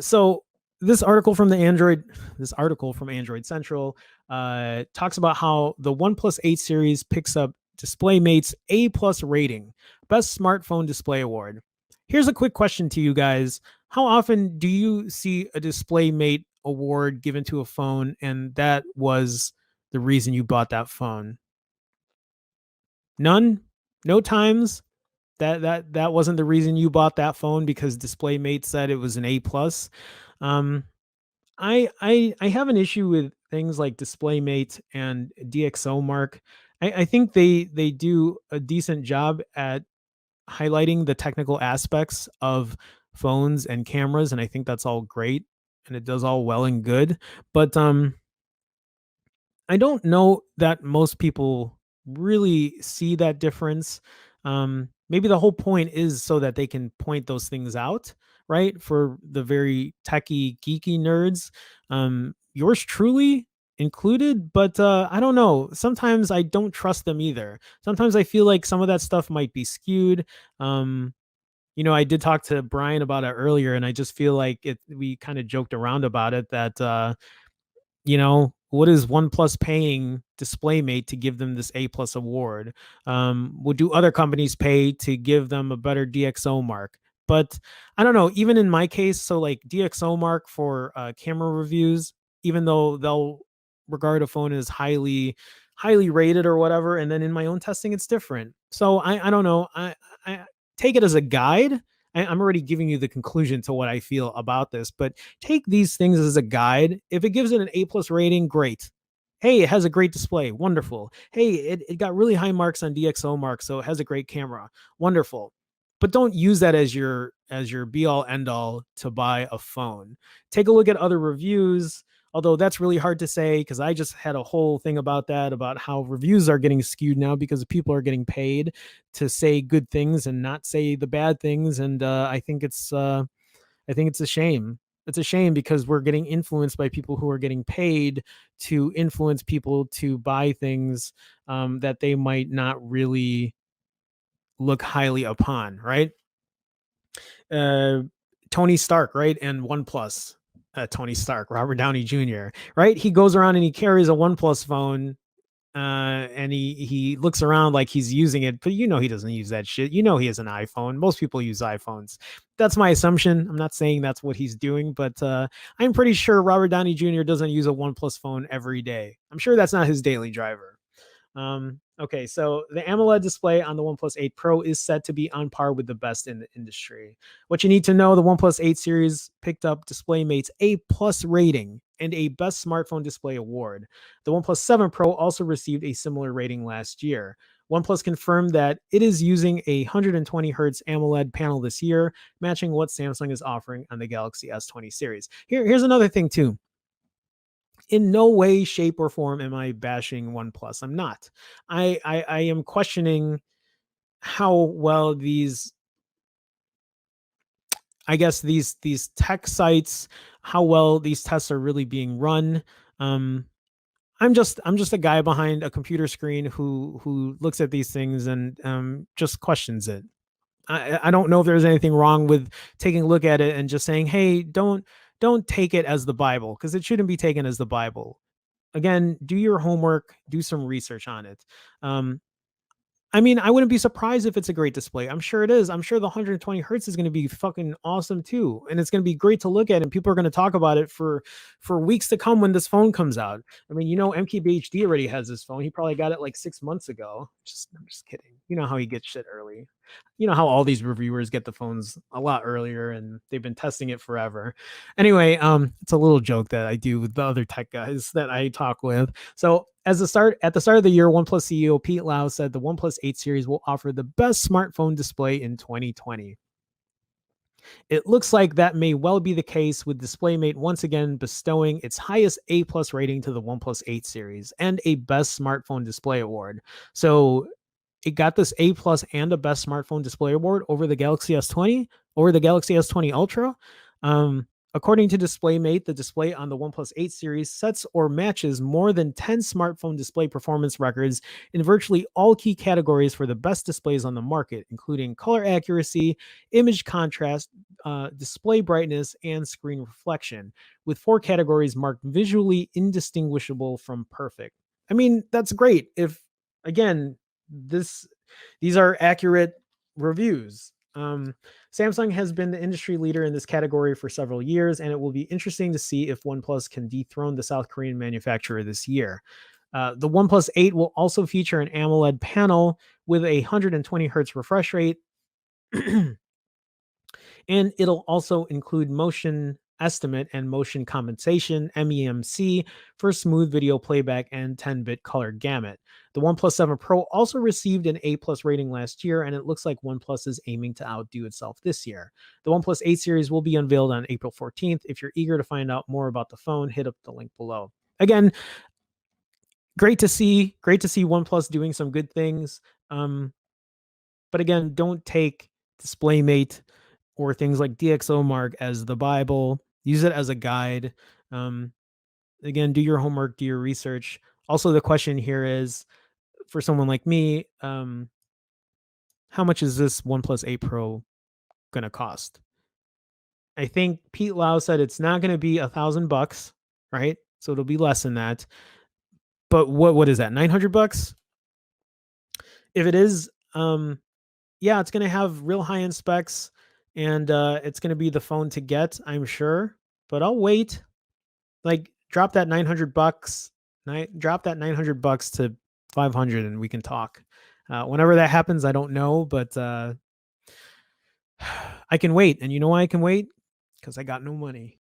So this article from Android Central talks about how the OnePlus 8 series picks up DisplayMate's A plus rating, best smartphone display award. Here's a quick question to you guys: how often do you see a DisplayMate award given to a phone, and that was the reason you bought that phone? None, no times. That wasn't the reason you bought that phone because DisplayMate said it was an A plus. Um, I have an issue with things like DisplayMate and DxOMark. I think they do a decent job at highlighting the technical aspects of phones and cameras, and I think that's all great and it does all well and good. But I don't know that most people really see that difference. Maybe the whole point is so that they can point those things out, right? For the very techie, geeky nerds, yours truly included. But I don't know. Sometimes I don't trust them either. Sometimes I feel like some of that stuff might be skewed. Um, I did talk to Brian about it earlier, and I just feel like we kind of joked around about it that what is OnePlus paying DisplayMate to give them this A plus award? Would do other companies pay to give them a better DxO mark? But I don't know. Even in my case, so like DxO mark for camera reviews, even though they'll regard a phone as highly rated or whatever, and then in my own testing, it's different. So I don't know. I take it as a guide. I'm already giving you the conclusion to what I feel about this, but take these things as a guide. If it gives it an A plus rating, great. Hey, it has a great display. Wonderful. Hey, it got really high marks on DxO mark, so it has a great camera. Wonderful. But don't use that as your be all end all to buy a phone. Take a look at other reviews, although that's really hard to say because I just had a whole thing about that, about how reviews are getting skewed now because people are getting paid to say good things and not say the bad things. And I think it's a shame. It's a shame because we're getting influenced by people who are getting paid to influence people to buy things that they might not really look highly upon, right? Uh, Tony Stark, right? And OnePlus. Tony Stark, Robert Downey Jr., right? He goes around and he carries a OnePlus phone, and he looks around like he's using it, but he doesn't use that shit. He has an iPhone. Most people use iPhones. That's my assumption. I'm not saying that's what he's doing, but I'm pretty sure Robert Downey Jr. doesn't use a OnePlus phone every day. I'm sure that's not his daily driver. Okay, so the AMOLED display on the OnePlus 8 Pro is set to be on par with the best in the industry. What you need to know: the OnePlus 8 series picked up DisplayMate's A plus rating and a Best Smartphone Display award. The OnePlus 7 Pro also received a similar rating last year. OnePlus confirmed that it is using a 120 hertz AMOLED panel this year, matching what Samsung is offering on the Galaxy S20 series. Here's another thing too. In no way, shape, or form am I bashing OnePlus. I'm not. I am questioning how well these tech sites, how well these tests are really being run. Um, I'm just a guy behind a computer screen who looks at these things and just questions it. I don't know if there's anything wrong with taking a look at it and just saying, hey, don't take it as the Bible, because it shouldn't be taken as the Bible. Again, do your homework, do some research on it. Um, I mean, I wouldn't be surprised if it's a great display. I'm sure it is. I'm sure the 120 hertz is going to be fucking awesome too, and it's going to be great to look at. And people are going to talk about it for weeks to come when this phone comes out. I mean, MKBHD already has this phone. He probably got it like 6 months ago. I'm just kidding. You know how he gets shit early. You know how all these reviewers get the phones a lot earlier, and they've been testing it forever. Anyway, it's a little joke that I do with the other tech guys that I talk with. So at the start of the year, OnePlus CEO Pete Lau said the OnePlus 8 series will offer the best smartphone display in 2020. It looks like that may well be the case, with DisplayMate once again bestowing its highest A plus rating to the OnePlus 8 series and a best smartphone display award. So it got this A plus and a best smartphone display award over the Galaxy S20, over the Galaxy S20 Ultra. According to DisplayMate, the display on the OnePlus 8 series sets or matches more than 10 smartphone display performance records in virtually all key categories for the best displays on the market, including color accuracy, image contrast, display brightness, and screen reflection, with 4 categories marked visually indistinguishable from perfect. I mean, that's great. If, again, this these are accurate reviews. Samsung has been the industry leader in this category for several years, and it will be interesting to see if OnePlus can dethrone the South Korean manufacturer this year. The OnePlus 8 will also feature an AMOLED panel with a 120 hertz refresh rate, and it'll also include motion estimate and motion compensation MEMC for smooth video playback and 10-bit color gamut. The OnePlus 7 Pro also received an A+ rating last year, and it looks like OnePlus is aiming to outdo itself this year. The OnePlus 8 series will be unveiled on April 14th. If you're eager to find out more about the phone, hit up the link below. Again, great to see OnePlus doing some good things. But again, don't take DisplayMate or things like DxOMark as the Bible. Use it as a guide. Um, Again, do your homework, do your research. Also, the question here is for someone like me, how much is this OnePlus 8 Pro going to cost? I think Pete Lau said it's not going to be $1,000, right? So it'll be less than that. But what is that? $900? If it is, yeah, it's going to have real high end specs, and it's going to be the phone to get, I'm sure. But I'll wait. Like, drop that $900, drop that $900 to 500, and we can talk. Whenever that happens, I don't know, but I can wait. And you know why I can wait? Because I got no money.